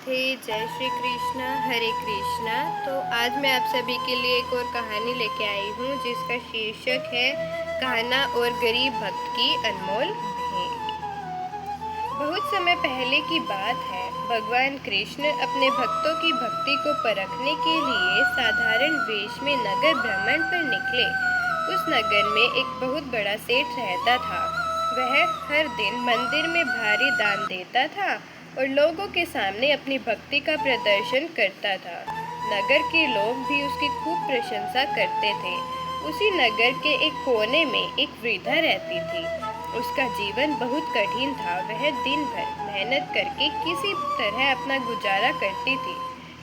राधे, जय श्री कृष्ण, हरे कृष्णा। तो आज मैं आप सभी के लिए एक और कहानी लेके आई हूँ जिसका शीर्षक है कान्हा और गरीब भक्त की अनमोल भेंट। बहुत समय पहले की बात है। भगवान कृष्ण अपने भक्तों की भक्ति को परखने के लिए साधारण वेश में नगर भ्रमण पर निकले। उस नगर में एक बहुत बड़ा सेठ रहता था। वह हर दिन मंदिर में भारी दान देता था और लोगों के सामने अपनी भक्ति का प्रदर्शन करता था। नगर के लोग भी उसकी खूब प्रशंसा करते थे। उसी नगर के एक कोने में एक वृद्धा रहती थी। उसका जीवन बहुत कठिन था। वह दिन भर मेहनत करके किसी तरह अपना गुजारा करती थी,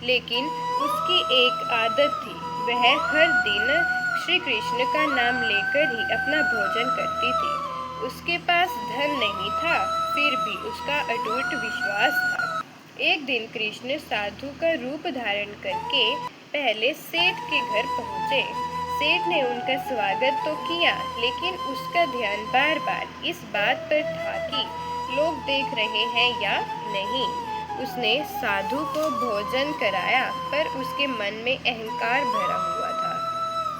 लेकिन उसकी एक आदत थी। वह हर दिन श्री कृष्ण का नाम लेकर ही अपना भोजन करती थी। उसके पास धन नहीं था, फिर भी उसका अटूट विश्वास था। एक दिन कृष्ण साधु का रूप धारण करके पहले सेठ के घर पहुँचे। सेठ ने उनका स्वागत तो किया, लेकिन उसका ध्यान बार बार इस बात पर था कि लोग देख रहे हैं या नहीं। उसने साधु को भोजन कराया, पर उसके मन में अहंकार भरा हुआ था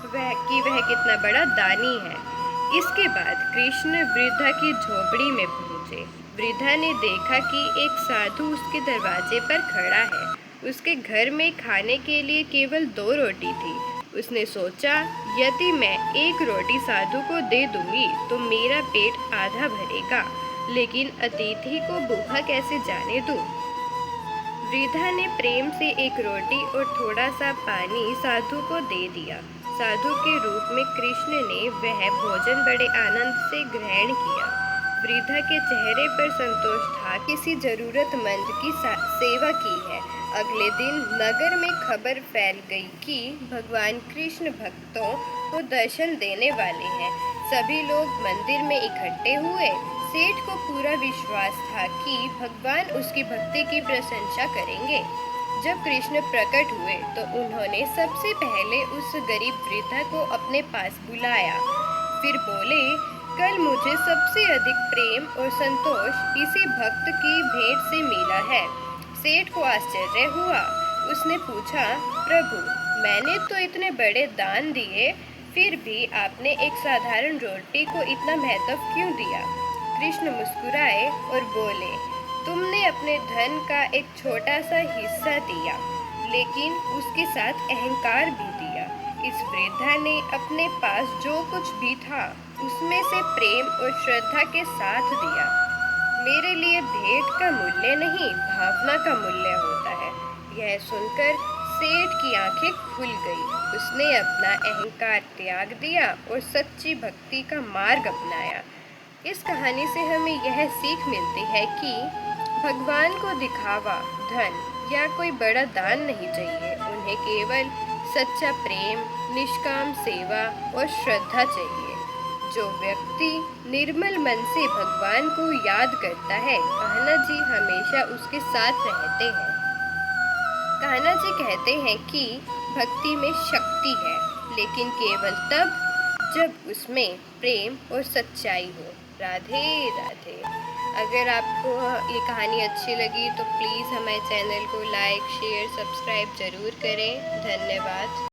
वह कितना बड़ा दानी है। इसके बाद कृष्ण वृद्धा की झोपड़ी में पहुंचे। वृद्धा ने देखा कि एक साधु उसके दरवाजे पर खड़ा है। उसके घर में खाने के लिए केवल 2 रोटी थी। उसने सोचा, यदि मैं एक रोटी साधु को दे दूंगी तो मेरा पेट आधा भरेगा, लेकिन अतिथि को भूखा कैसे जाने दूं? वृद्धा ने प्रेम से एक रोटी और थोड़ा सा पानी साधु को दे दिया। साधु के रूप में कृष्ण ने वह भोजन बड़े आनंद से ग्रहण किया। वृद्धा के चेहरे पर संतोष था, किसी जरूरतमंद की सेवा की है। अगले दिन नगर में खबर फैल गई कि भगवान कृष्ण भक्तों को दर्शन देने वाले हैं। सभी लोग मंदिर में इकट्ठे हुए। सेठ को पूरा विश्वास था कि भगवान उसकी भक्ति की प्रशंसा करेंगे। जब कृष्ण प्रकट हुए तो उन्होंने सबसे पहले उस गरीब वृद्धा को अपने पास बुलाया। फिर बोले, कल मुझे सबसे अधिक प्रेम और संतोष इसी भक्त की भेंट से मिला है। सेठ को आश्चर्य हुआ। उसने पूछा, प्रभु, मैंने तो इतने बड़े दान दिए, फिर भी आपने एक साधारण रोटी को इतना महत्व क्यों दिया? कृष्ण मुस्कुराए और बोले, तुमने अपने धन का एक छोटा सा हिस्सा दिया, लेकिन उसके साथ अहंकार भी दिया। इस वृद्धा ने अपने पास जो कुछ भी था उसमें से प्रेम और श्रद्धा के साथ दिया। मेरे लिए भेंट का मूल्य नहीं, भावना का मूल्य होता है। यह सुनकर सेठ की आंखें खुल गई। उसने अपना अहंकार त्याग दिया और सच्ची भक्ति का मार्ग अपनाया। इस कहानी से हमें यह सीख मिलती है कि भगवान को दिखावा, धन या कोई बड़ा दान नहीं चाहिए। उन्हें केवल सच्चा प्रेम, निष्काम सेवा और श्रद्धा चाहिए। जो व्यक्ति निर्मल मन से भगवान को याद करता है, कान्हा जी हमेशा उसके साथ रहते हैं। कान्हा जी कहते हैं कि भक्ति में शक्ति है, लेकिन केवल तब जब उसमें प्रेम और सच्चाई हो। राधे राधे। अगर आपको ये कहानी अच्छी लगी तो प्लीज़ हमारे चैनल को लाइक, शेयर, सब्सक्राइब ज़रूर करें। धन्यवाद।